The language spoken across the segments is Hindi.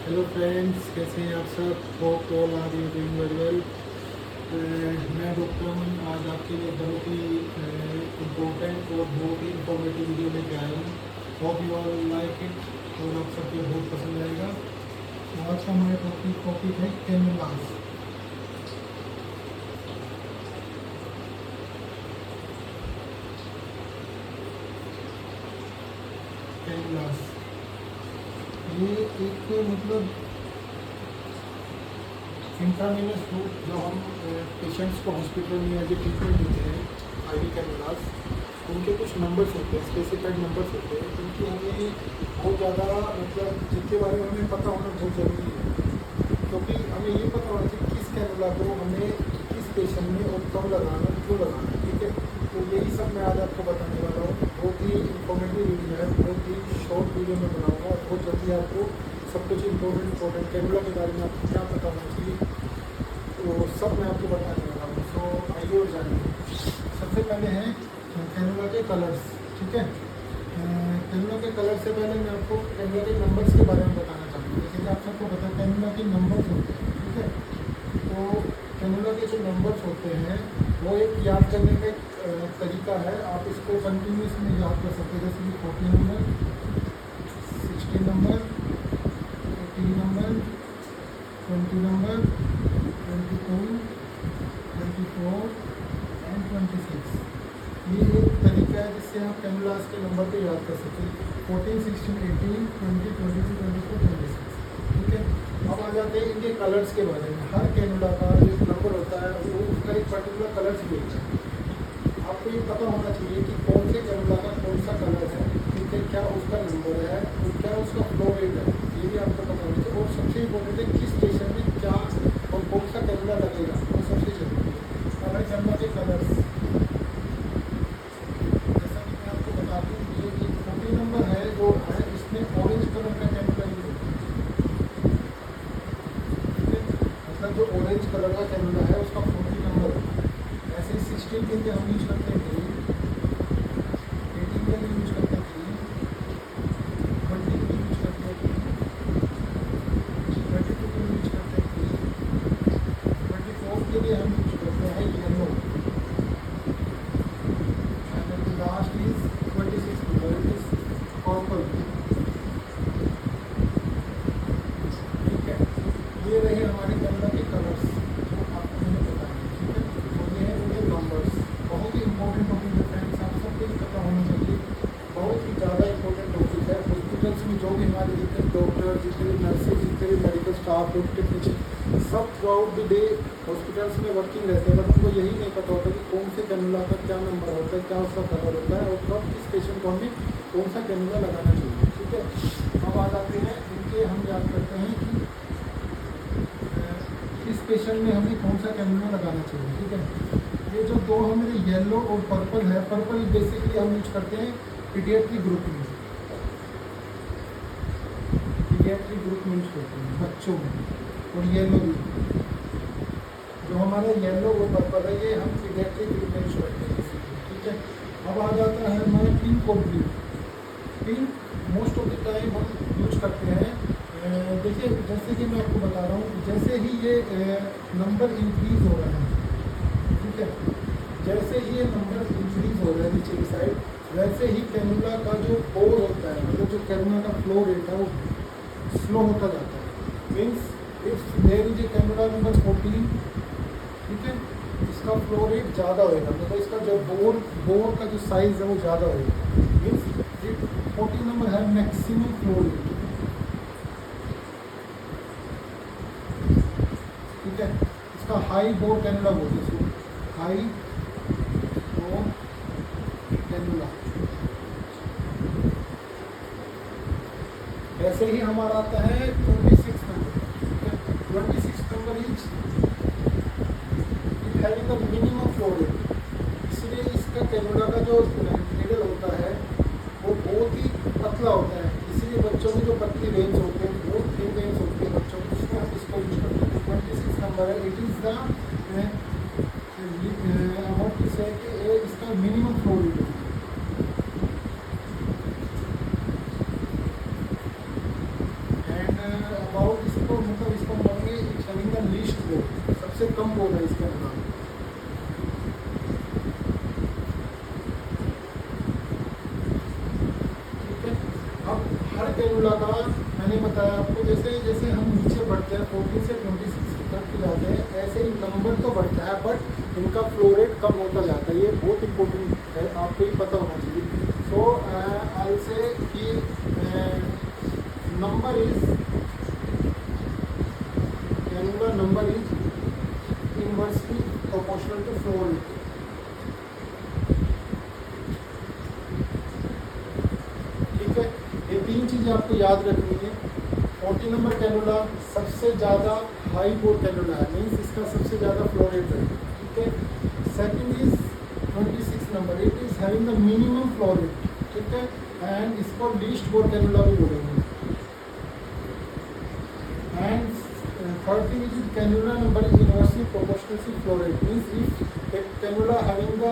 हेलो फ्रेंड्स, कैसे हैं आप सब? Hope all are you doing very well. मैं डॉक्टर हूँ। आज आपके लिए बहुत ही इम्पोर्टेंट और बहुत ही इंफॉर्मेटिव वीडियो लेके आया हूँ। Hope you all like it और आप सबको बहुत पसंद आएगा। तो आज का हमारे टॉपिक है कैनुलास। कैनुलास ये एक मतलब इंट्रावेनस रूट जो हम पेशेंट्स को हॉस्पिटल में एज ए ट्रीटमेंट देते हैं, आईवी कैनुलास, उनके कुछ नंबर्स होते हैं, स्पेसिफाइड नंबर्स होते हैं, उनकी हमें बहुत ज़्यादा मतलब जिनके बारे में हमें पता होना बहुत ज़रूरी है, क्योंकि हमें ये पता होना चाहिए किस कैनुला को हमें किस पेशेंट में और कब लगाना, क्यों लगाना, ठीक है। तो यही सब मैं आज आपको बताने वाला हूँ। बहुत ही इंफॉर्मेटिव वीडियो है, बहुत ही शॉर्ट वीडियो में बनाऊँगा और बहुत जल्दी आपको सब कुछ इम्पोर्टेंट कैनुला के बारे में आपको क्या पता होना चाहिए, तो सब मैं आपको बताने वाला हूँ। सो आइए और जानिए। सबसे पहले है कैनुला के कलर्स, ठीक है। कैनुला के कलर से पहले मैं आपको कैनुला के नंबर्स के बारे में बताना चाहूँगा। जैसे कि आप सबको पता है कैनुला के नंबर्स होते हैं, ठीक है। तो कैनुला के जो नंबर्स होते हैं वो एक याद करने का एक तरीका है। आप इसको कंटिन्यूस में याद कर सकते हैं, जैसे कि 40 number, 60 number, 80 number, 20 number, 22, 24 and 26। ये एक तरीका है जिससे आप कैनुलास के नंबर को याद कर सकते हैं। 14, 16, 18, 20, 22, 24, 26, ठीक है। अब आ जाते हैं इनके कलर्स के बारे में। हर कैनुला का जो एक नंबर होता है वो उसका एक पर्टिकुलर कलर्स भी होता है। आपको ये पता होना चाहिए कि कौन से कैनुला का कौन सा कलर है, ठीक है, क्या उसका नंबर है और क्या उसका फ्लो रेट है, ये भी आपको पता होना चाहिए। और सबसे इम्पोर्टेंट है किस स्टेशन में क्या और कौन सा कैनुला लगेगा, वो सबसे जरूरी है। अब है कैनुला के कलर्स। जैसा कि मैं आपको बता दूँ, ये एक 40 नंबर है जो है, इसमें ऑरेंज कलर का कैनुला यूज होता है, ठीक है। मतलब जो ऑरेंज कलर का कैनुला है उसका 40 नंबर होता है। ऐसे 16 के लिए हम यूज करते हैं ग्रीन, 18 के लिए यूज करते हैं ग्रीन, 20 के लिए यूज करते हैं ग्रीन, 22 के लिए यूज करते हैं ग्रीन, 24 के लिए हम यूज करते हैं yellow, and last is 26 number, it is purple, ठीक है। ये रहे हमारे कैनुला के कलर्स जो आपको मैंने बताया, ठीक है। और ये है उनके नंबर्स। बहुत ही इंपॉर्टेंट टॉपिक है फ्रेंड्स, आप सबको ये पता होना चाहिए। बहुत ही ज़्यादा इंपॉर्टेंट टॉपिक है। हॉस्पिटल्स में जो भी हमारे जितने डॉक्टर, जितने भी नर्सेज, जितने भी मेडिकल स्टाफ, टेक्नीशियन, सब through out the day hospitals में वर्किंग रहते हैं, बट उनको यही नहीं पता होता कि कौन से कैनुला का क्या नंबर होता है, क्या उसका कलर होता है और कब किस पेशेंट को हमें कौन सा कैनुला लगाना चाहिए, ठीक है। अब आ जाते हैं इनके, हम याद करते हैं कि इस पेशेंट में हमें कौन सा कैनुला लगाना चाहिए, ठीक है। ये जो दो हमारे येलो और पर्पल है, पर्पल बेसिकली हम यूज करते हैं पीडियाट्रिक ग्रुप में, पीडियाट्रिक ग्रुप में यूज करते हैं बच्चों में। और येलो भी, जो हमारा येलो और पर्पल है ये हम पीडियाट्रिक ग्रुप में यूज करते हैं बेसिकली, ठीक है। अब आ जाता है हमारा पिंक और blue. Pink most of the time हम यूज करते हैं। देखिए, जैसे कि मैं आपको बता रहा हूँ, जैसे ही ये नंबर इंक्रीज हो रहा है, ठीक है, जैसे ही ये नंबर इंक्रीज हो रहा है नीचे की साइड, वैसे ही कैनुला का जो फ्लो होता है, मतलब जो कैनुला का फ्लो रेट है वो स्लो होता जाता है। Means if there is a cannula number 14, ठीक है, इसका फ्लो रेट ज़्यादा होएगा, मतलब इसका जो बोर का जो साइज है वो ज़्यादा होएगा। मीन्स 14 नंबर है मैक्सिमम फ्लो रेट, ठीक है। इसका हाई बोर कैनुला बोलते हैं इसको, हाई बोर कैनुला। ऐसे ही हमारा आता है 26 नंबर, ठीक है। 26 number is it having the minimum flow rate, इसलिए इसका कैनुला का जो निडल होता है वो बहुत ही पतला होता है, इसीलिए बच्चों में जो पतली वेन्स होते हैं, बहुत थिन वेन्स होती है बच्चों में, उसमें हम इसको यूज करते हैं। 26 नंबर है, it is the about to say कि इसका मिनिमम फ्लो रेट है। And about कैनुला का मैंने बताया आपको, जैसे जैसे हम नीचे बढ़ते हैं 14 से 26 की तरफ जाते हैं, ऐसे ही नंबर तो बढ़ता है बट इनका फ्लो रेट कम होता जाता है। ये बहुत इंपॉर्टेंट है, आपको ही पता होना चाहिए। सो आई से कि number is cannula number is inversely proportional to flow rate. ठीक है, ये तीन चीज़ें आपको याद रखनी है। 40 नंबर कैनुला सबसे ज़्यादा हाई बोर कैनुला है, मीन्स इसका सबसे ज़्यादा फ्लो रेट है। ठीक है, second is 26 number, it is having the minimum flow rate. ठीक है, एंड इसको लीस्ट बोर कैनुला भी बोलेंगे। And third thing is cannula number is inversely proportional to flow rate, means if a cannula having the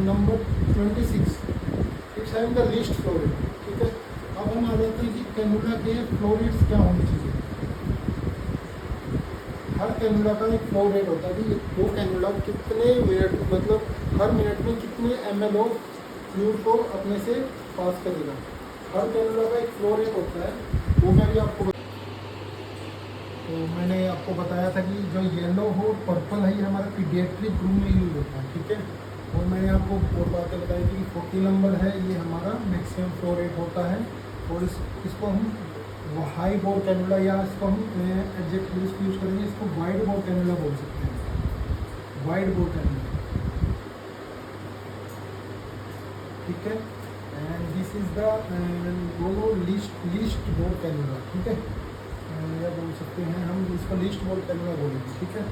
number 26 it's having the least flow rate. ठीक है, अब हम आ जाते हैं कि कैनुला के फ्लो रेट्स क्या होने चाहिए। हर कैनुला का एक फ्लो रेट होता है कि वो कैनुला कितने मिनट, मतलब हर मिनट में कितने ml ऑफ फ्लूइड को अपने से पास करेगा। हर कैनुला का एक फ्लो रेट होता है, वो मैं भी आपको तो मैंने आपको बताया था कि जो येलो हो पर्पल है ये हमारा पीडियाट्रिक ग्रुप में यूज होता है। ठीक है, और मैंने आपको और बातें बताई थी कि 40 नंबर है ये हमारा मैक्सिमम फ्लो रेट होता है, और इसको हम हाई बोर कैनुला या इसको हम एडजेक्ट यूज करेंगे, इसको वाइड बोर कैनुला बोल सकते हैं, वाइड बोर कैनुला। ठीक है, एंड दिस इज द दोनों लीस्ट बोर कैनुला। ठीक है, या बोल सकते हैं हम इसको लीस्ट बोर कैनुला बोलेंगे। ठीक है,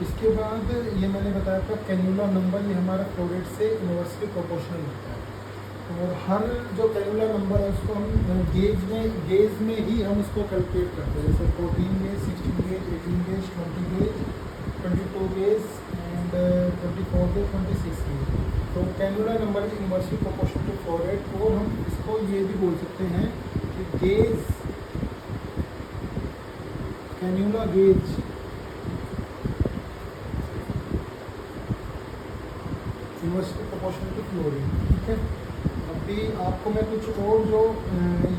इसके बाद ये मैंने बताया था कैनुला नंबर ये हमारा फ्लो रेट से इनवर्सली प्रोपोर्शनल होता है, और हर जो कैनुला नंबर है उसको हम गेज में ही हम इसको कैलकुलेट करते हैं, जैसे 14 gauge, 16 gauge, 18 gauge, 20 gauge, 22 gauge and 24 gauge, 26 gauge. तो cannula number is inversely proportional to flow rate, और हम इसको ये भी बोल सकते हैं कि gauge cannula gauge inversely proportional to flow rate. ठीक है, अभी आपको मैं कुछ और जो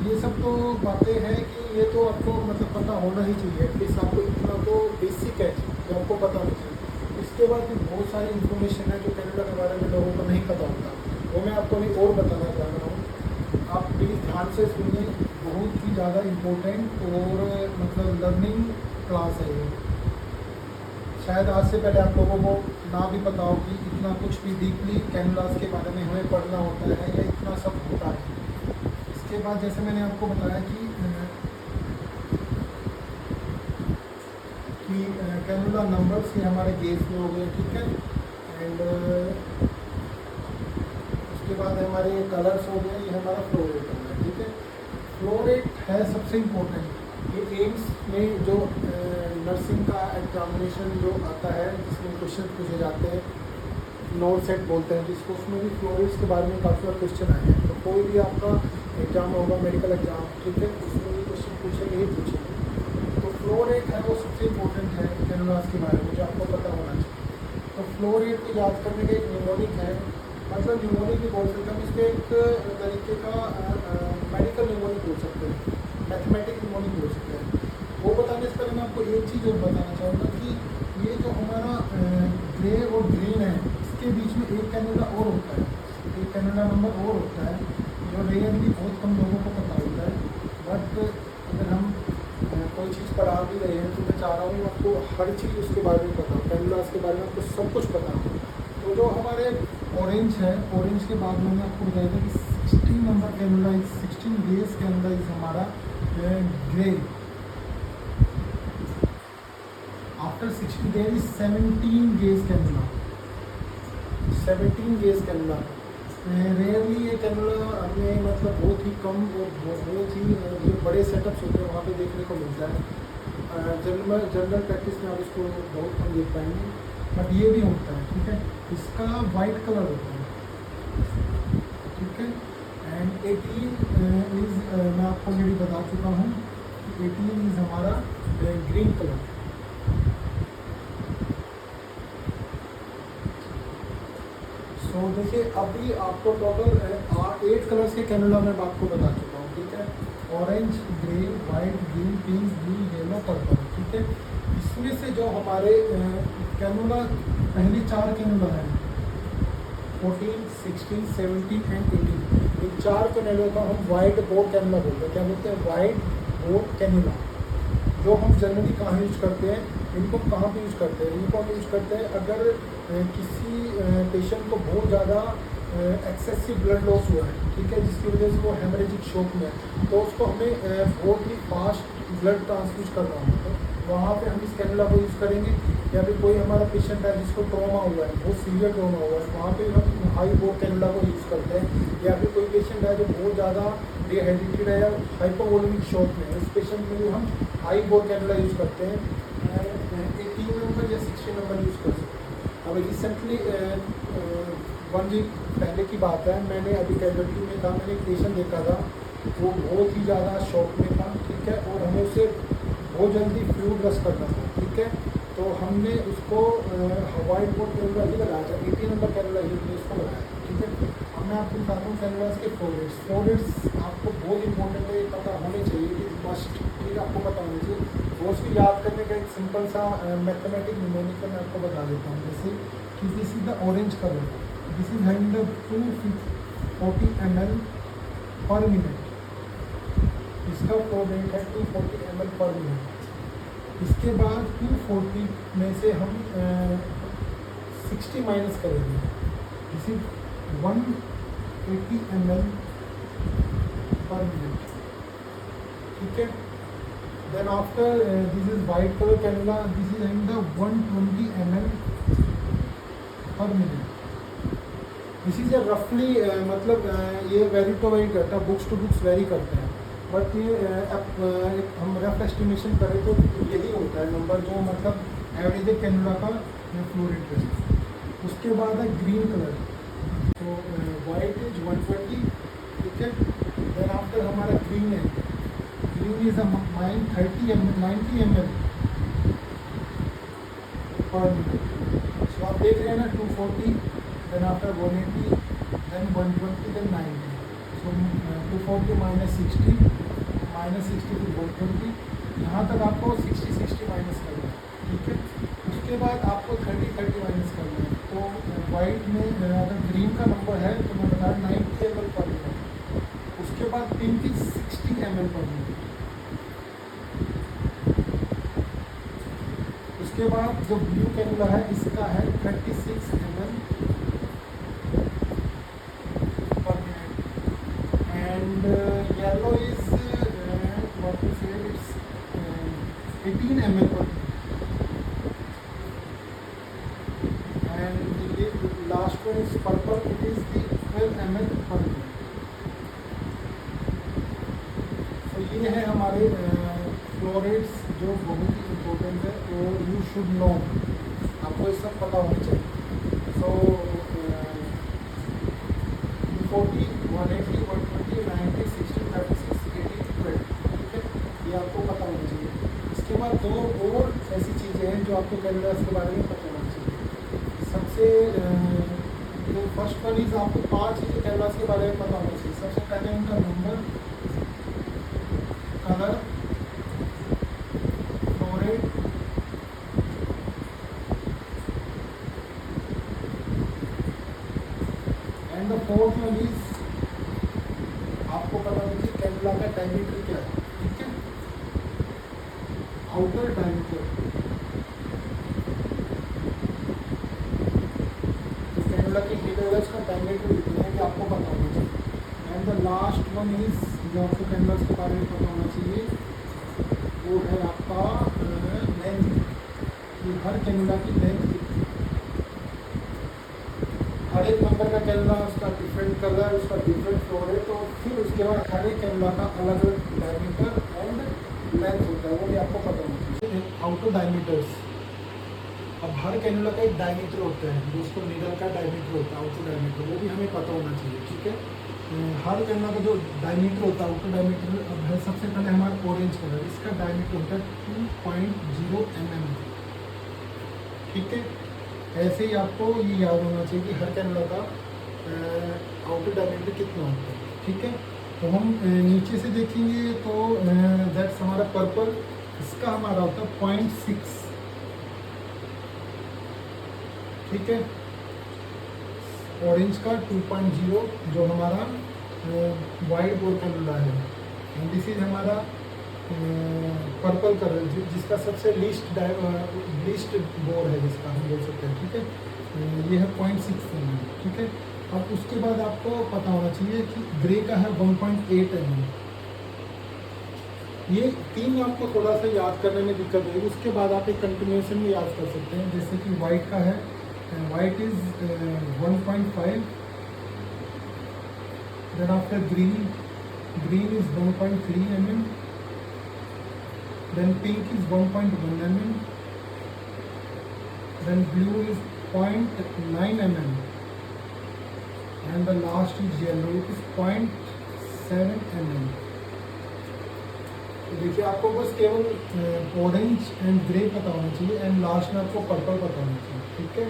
ये सब तो बातें हैं कि ये तो आपको मतलब पता होना ही चाहिए, एटलीस्ट आपको इतना तो बेसिक है जो आपको पता होना चाहिए। इसके बाद भी बहुत सारी इन्फॉर्मेशन है जो कैनुला के बारे में लोगों को नहीं पता होता, वो मैं आपको अभी और बताना चाह रहा हूँ। आप प्लीज़ ध्यान से सुनिए, बहुत ही ज़्यादा इम्पोर्टेंट और मतलब लर्निंग क्लास है ये। शायद आज से पहले आप लोगों को ना भी पता हो कि इतना कुछ भी डीपली कैनुलास के बारे में हमें पढ़ना होता है या इतना सब होता है। इसके बाद जैसे मैंने आपको बताया कि कैनुला नंबर्स ये हमारे गेज में हो गए। ठीक है, एंड उसके बाद हमारे कलर्स हो गए, ये हमारा फ्लो रेट हो गया। ठीक है, फ्लो रेट है सबसे इम्पोर्टेंट। ये एम्स में जो नर्सिंग का एग्जामिनेशन जो आता है जिसमें क्वेश्चन पूछे जाते हैं, नोट सेट बोलते हैं जिसको, उसमें भी फ्लो रेट्स के बारे में काफ़ी सारे क्वेश्चन आए हैं। तो कोई भी आपका एग्जाम होगा, मेडिकल एग्जाम, ठीक है, उसमें भी क्वेश्चन पूछेंगे ही पूछेंगे। तो फ्लो रेट है वो सबसे इम्पोर्टेंट है कैनुलास के बारे में जो आपको पता होना चाहिए। तो फ्लो रेट को याद करने का एक न्यूमोनिक है, मतलब न्यूमोनिक भी बोल सकते हैं, इसको एक तरीके का मेडिकल न्यूमोनिक बोल सकते हैं, मैथमेटिक न्यूमोनिक बोल सकते हैं। वो बताने से पहले मैं आपको एक चीज़ और बताना चाहूँगा कि ये जो हमारा ग्रे और ग्रीन है इसके बीच में एक कैनुला और होता है, एक कैनुला नंबर और होता है जो रेयरली बहुत कम लोगों को पता होता है। बट अगर हम कोई चीज़ पढ़ा भी रहे हैं तो मैं चाह रहा हूँ आपको हर चीज़ उसके बारे में पता हो, कैनुलास के बारे में आपको सब कुछ पता हो। तो जो हमारे ऑरेंज है, ऑरेंज के बाद मैंने आपको बताया था कि 16 number cannula, 16 gauge cannula is हमारा grey. After 16 there is 17 gauge cannula, 17 gauge cannula. Rarely ये कैनुला हमें मतलब बहुत ही कम और बहुत ही जो बड़े सेटअप्स होते हैं वहाँ पे देखने को मिलता है। जनरल प्रैक्टिस में आप इसको बहुत कम देख पाएंगे, बट ये भी होता है। ठीक है, इसका वाइट कलर होता है। ठीक है, एंड 18 इज मैं आपको ऑलरेडी बता चुका हूँ, 18 इज हमारा ग्रीन कलर। सो देखिए अभी आपको टोटल 8 कलर्स के कैनुला मैं आपको बता चुका हूँ। ठीक है, orange, grey, white, green, pink, blue, yellow, purple. ठीक है, इसमें से जो हमारे कैनुला पहले 4 कैनुला हैं 14, 16, 17 एंड 18, इन 4 कैनुला को हम वाइड बोर्ड कैनुला बोलते हैं। क्या बोलते हैं? Wide board cannula. जो हम जनरली कहाँ यूज करते हैं, इनको कहाँ पे यूज करते हैं? इनको हम यूज करते हैं अगर किसी पेशेंट को बहुत ज़्यादा एक्सेसिव ब्लड लॉस हुआ है, ठीक है, जिसकी वजह से वो हेमरेजिक शॉक में है, तो उसको हमें बहुत ही फास्ट ब्लड ट्रांसफ्यूज करना होता है, तो वहाँ पे हम इस कैनुला को यूज़ करेंगे। या फिर कोई हमारा पेशेंट है जिसको ट्रॉमा हुआ है, बहुत सीवियर ट्रॉमा हुआ है, वहाँ पे हम हाई बोर्ड कैनुला को यूज़ करते हैं। या फिर कोई पेशेंट है जो बहुत ज़्यादा डिहाइड्रेटेड है या हाइपोवोलेमिक शॉक में है, उस पेशेंट में भी हम हाई बोर्ड कैनुला यूज़ करते हैं। 18 नंबर या 16 नंबर यूज़ कर सकते हैं। अब रिसेंटली 1 वीक पहले की बात है, मैंने अभी कैजुअलिटी में था, मैंने एक पेशेंट देखा था, वो बहुत ही ज़्यादा शॉक में था, ठीक है, और हमें उसे बहुत जल्दी फ्लूइड रश करना था, ठीक है, तो हमने उसको वाइट बोर्ड कैनुला ही लगाया था, 18 नंबर कैनुला ही हमने उसको लगाया, ठीक है। अब मैं आपको बताता हूँ कैनुलास के फ्लोरेट्स आपको बहुत इंपॉर्टेंट है, पता होने चाहिए कि मस्ट, ठीक है, आपको पता होना चाहिए। और उसको याद करने का एक सिंपल सा मैथमेटिक न्यूमेरिकल मैं आपको बता देता हूँ, जैसे कि this is the orange colour, this is having the 240 ml per minute, इसका फ्लो रेट है 240 ml पर मिनट। इसके बाद 240 में से हम 60 माइनस करेंगे, this is 180 ml per minute, ठीक है। Then after this is white colour cannula, this is having the 120 ml per minute. This is रफली मतलब ये वेरी टू वेरी करता है, बुक्स टू बुक्स वेरी करते हैं, बट ये हम रफ एस्टिमेशन करें तो यही होता है नंबर, जो मतलब एवरेज कैनुला का फ्लो रेट है। उसके बाद है ग्रीन कलर, तो वाइट इज 120, ठीक है। देन आफ्टर हमारा ग्रीन है, green is 90 ml per minute. So आप देख रहे हैं ना, 240, then after 180, then 120, then 90। So 240 minus 60 to 120, यहाँ तक आपको 60 माइनस करना है, ठीक है। उसके बाद आपको 30 माइनस करना है, तो वाइट में अगर ग्रीन का नंबर है तो मैं बता 90 ml पर मिनट। उसके बाद पिंक की 60 ml पर मिनट। उसके बाद जो ब्लू कैनुला है इसका है 36 ml per minute. And yellow is what we say, it's 18 ml per minute. And the last one is purple, it is the 12 ml per minute. So ये है हमारे फ्लोरेट्स जो बहुत ही इम्पोर्टेंट है, और यू शुड नो, आपको ये सब पता होना चाहिए। सो 40, 180, 120, 90, 60, 36, 80, 12, ये आपको पता होना चाहिए। इसके बाद 2 और ऐसी चीज़ें हैं जो आपको कैनुलास के बारे में पता होना चाहिए। सबसे जो फर्स्ट वन इज, आपको 5 चीज़ें कैनुलास के बारे में पता होना चाहिए। सबसे पहले उनका number, colour, flow rate, and the fourth one is आपको पता होना चाहिए कैनुला का डायमीटर क्या है, ठीक है, आउटर डायमीटर। तो कैनुला की हेड है उसका डायमीटर इतना है कि आपको पता होना चाहिए। And the last one is जो आपको कैनुलास के बारे में पता होना चाहिए, वो है आपका लेंथ, कि हर कैनुला की लेंथ कितनी है। हर एक नंबर का कैनुला उसका डिफरेंट कलर, उसका डिफरेंट फ्लो है, तो फिर उसके बाद हर एक कैनुला का अलग अलग डायमीटर एंड लेंथ होता है, वो भी आपको पता होना चाहिए। आउटर डायमीटर्स, अब हर कैनुला का एक डायमीटर होता है, जो उसको नीडल का डायमीटर होता है, आउटर डायमीटर, वो भी हमें पता होना चाहिए, ठीक है। हर कैनुला का जो डायमीटर होता है, आउटर डायमीटर, अब है सबसे पहले हमारा ऑरेंज कलर, इसका डायमीटर होता है 2.0 mm, ठीक है। ऐसे ही आपको ये याद होना चाहिए कि हर कैनुला का आउटर डायमीटर कितना होता है, ठीक है। तो हम नीचे से देखेंगे तो दैट्स हमारा पर्पल, इसका हमारा होता है 0.6, ठीक है। ऑरेंज का 2.0 जो हमारा वाइट बोर कैनुला है, एंड दिस इज हमारा पर्पल कलर जिसका सबसे लीस्ट बोर है, जिसका हम बोल सकते हैं, ठीक है। ये है 0.6 mm, ठीक है। अब उसके बाद आपको पता होना चाहिए कि ग्रे का है 1.8 mm। ये तीन आपको थोड़ा सा याद करने में दिक्कत होगी, उसके बाद आप एक कंटिन्यूएशन में याद कर सकते हैं। जैसे कि वाइट का है, white is 1.5, then after green is 1.3 mm, then pink is 1.1 mm, then blue is 0.9 mm, and the last is yellow, it is 0.7 mm। तो देखिए आपको बस केवल ऑरेंज एंड ग्रे पता होना चाहिए, एंड लास्ट में आपको पर्पल पता होना चाहिए, ठीक है।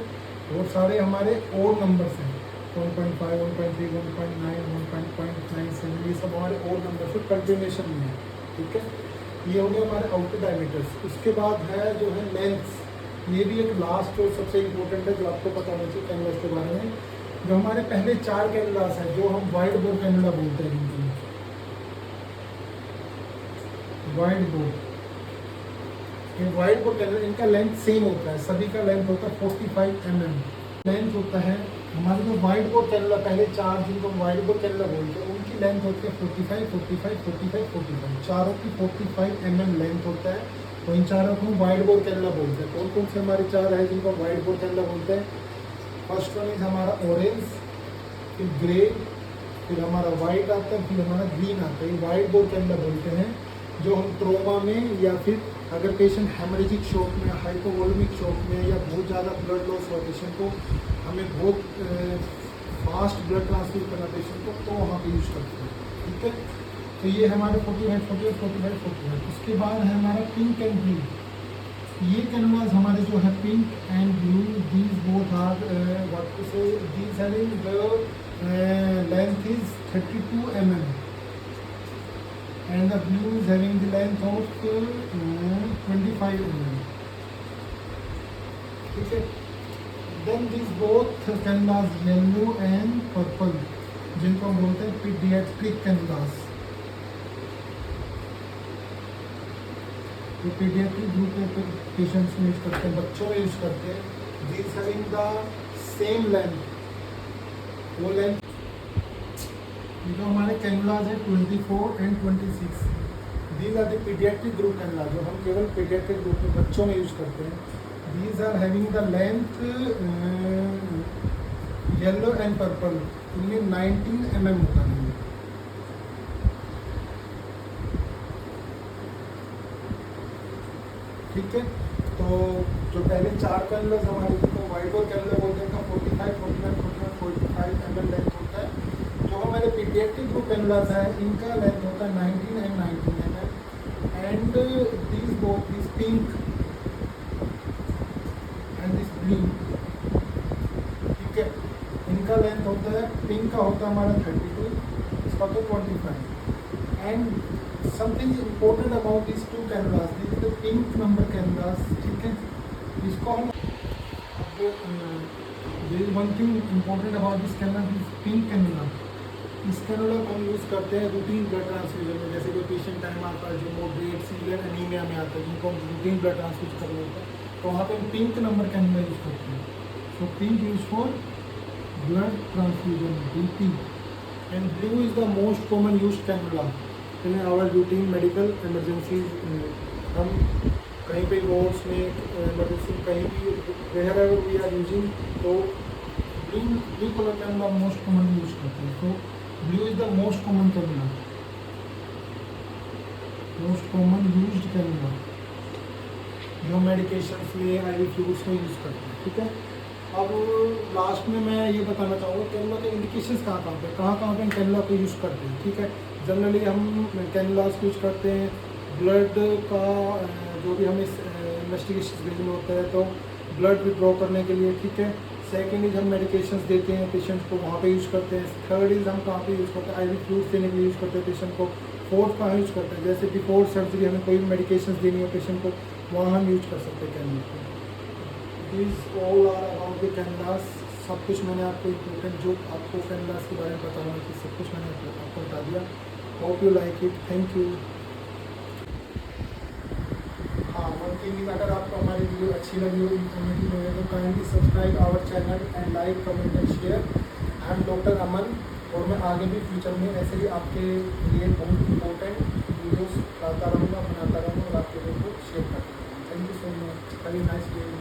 और सारे हमारे ओड नंबर्स हैं, 1.5, 1.3, 1.9, 1.97, ये सब हमारे ओड नंबर्स है, कंटिन्यूएशन में है, ठीक है। ये हो गया हमारे आउटर डायमीटर्स। उसके बाद है जो है लेंथ्स, ये भी एक लास्ट और सबसे इम्पोर्टेंट है जो आपको पता होना चाहिए कैनवास के बारे में। जो हमारे पहले 4 कैनवास हैं जो हम वाइड बोर कैनवा बोलते हैं, इनकी वाइड बोर, ये वाइड बोर कैनवा, इनका लेंथ सेम होता है, सभी का लेंथ होता है 45 mm लेंथ होता है। हमारे जो वाइड बोर कैनवा पहले 4 जिनको वाइड बोर कैनवा बोलते हैं, उनकी लेंथ होती है 45, 45, 45, 45, चारों की 45 mm लेंथ होता है। तो इन चारों को वाइड बोर कैनवा बोलते हैं। कौन कौन से हमारे 4 है जिनको वाइड बोर कैनवा बोलते हैं? फर्स्ट वन इज हमारा ऑरेंज, फिर ग्रे, फिर हमारा वाइट आता है, फिर हमारा ग्रीन आता है। ये वाइड बोर कैनवा बोलते हैं, जो हम ट्रोमा में या फिर अगर पेशेंट हेमरेजिक शॉक में, हाइपोवोल्यूमिक शॉक में, या बहुत ज़्यादा ब्लड लॉस हुआ पेशेंट को, हमें बहुत फास्ट ब्लड ट्रांसफ्यूज करना पेशेंट को, तो वहाँ पे यूज़ करते हैं, ठीक है। तो ये हमारे 45, 45, 45, 45। उसके बाद है हमारा पिंक एंड ब्लू। ये कैनवास हमारे जो है pink and blue, these both are what to say, these having the length is 32 mm and the blue is having the length of 25 mm, ठीक है। then these both canvas yellow and purple, जिनको हम बोलते हैं पीडियाट्रिक कैनवास, ये पीडियाट्रिक ग्रुप के पेशेंट्स में यूज करते हैं, बच्चों में यूज करते हैं। these having the same length, वो लेंथ जो हमारे कैनवास है 24 and 26, these are the paediatric group cannulas, जो हम केवल पीडियाट्रिक ग्रुप में बच्चों में यूज करते हैं। These are having the length yellow and purple, इनमें 19 mm होता है, ठीक है। तो जो पहले 4 कैनवास हमारे जिनको वाइड बोर कैनवास बोलते हैं, 45, 45, 45, 45 mm लेंथ होता है। जो हमारे पीडियाट्रिक ग्रुप कैनवास है, इनका लेंथ होता है 19 and 19 mm, and this both, this pink and this blue, ठीक है, इनका लेंथ होता है, पिंक का होता है हमारा 32, इसका होता है 25। And something important about this 2 canvas, this is the pink number canvas, ठीक है। इसको हम there is one thing important about this canvas is pink cannula। इस कैनुला को हम यूज़ करते हैं रूटीन ब्लड ट्रांसफ्यूजन में, जैसे कोई पेशेंट टाइम आता है जो मॉडरेट सीवियर एनीमिया में आता है, जिनको हम रूटीन ब्लड ट्रांसफ्यूज करना होता है, तो वहाँ पे हम पिंक नंबर कैनुला यूज़ करते हैं। So pink use for blood transfusion, BP, and blue is the most common use cannula in our routine medical emergency. हम कहीं पे वार्ड्स में, इमरजेंसी कहीं भी, wherever we are using, तो blue colour cannula most common use करते हैं। तो blue is the most common cannula, most common used cannula, जो मेडिकेशंस में, IV फ्लूइड्स में यूज़ करते हैं, ठीक है। अब लास्ट में मैं ये बताना चाहूँगा कैनुला के इंडिकेशंस कहाँ पे हम कैनुला को यूज़ करते हैं, ठीक है। जनरली हम कैनुलास यूज़ करते हैं ब्लड का, जो भी हमें इन्वेस्टिगेशन भेजना होता है तो ब्लड विड्रॉ करने के लिए, ठीक है। सेकेंड इज हम मेडिकेशंस देते हैं पेशेंट को, वहाँ पे यूज़ करते हैं। थर्ड इज हम कहाँ पे यूज़ करते हैं, आईवी फ्लूइड्स देने के लिए यूज़ करते हैं पेशेंट को। फोर्थ कहाँ यूज़ करते हैं, जैसे बिफोर सर्जरी हमें कोई मेडिकेशंस देनी है पेशेंट को, वहाँ हम यूज कर सकते हैं कैनुला को। These all are about the cannulas. सब कुछ मैंने आपको इम्पोर्टेंट जो आपको कैनुलास के बारे में बताना है कि सब कुछ मैंने आपको बता दिया। Hope you like it, thank you. हाँ, वन थिंग इज, अगर आपको हमारी वीडियो अच्छी लगी हो, इन्फॉर्मेटिव लगे तो kindly subscribe our channel and like comment and share. I am doctor Aman, और मैं आगे भी फ्यूचर में ऐसे ही आपके लिए बहुत इंपॉर्टेंट वीडियोस लाता रहूँगा, बनाता रहूँगा और आपके लिए शेयर करता रहूँगा। Thank you so much, very nice day.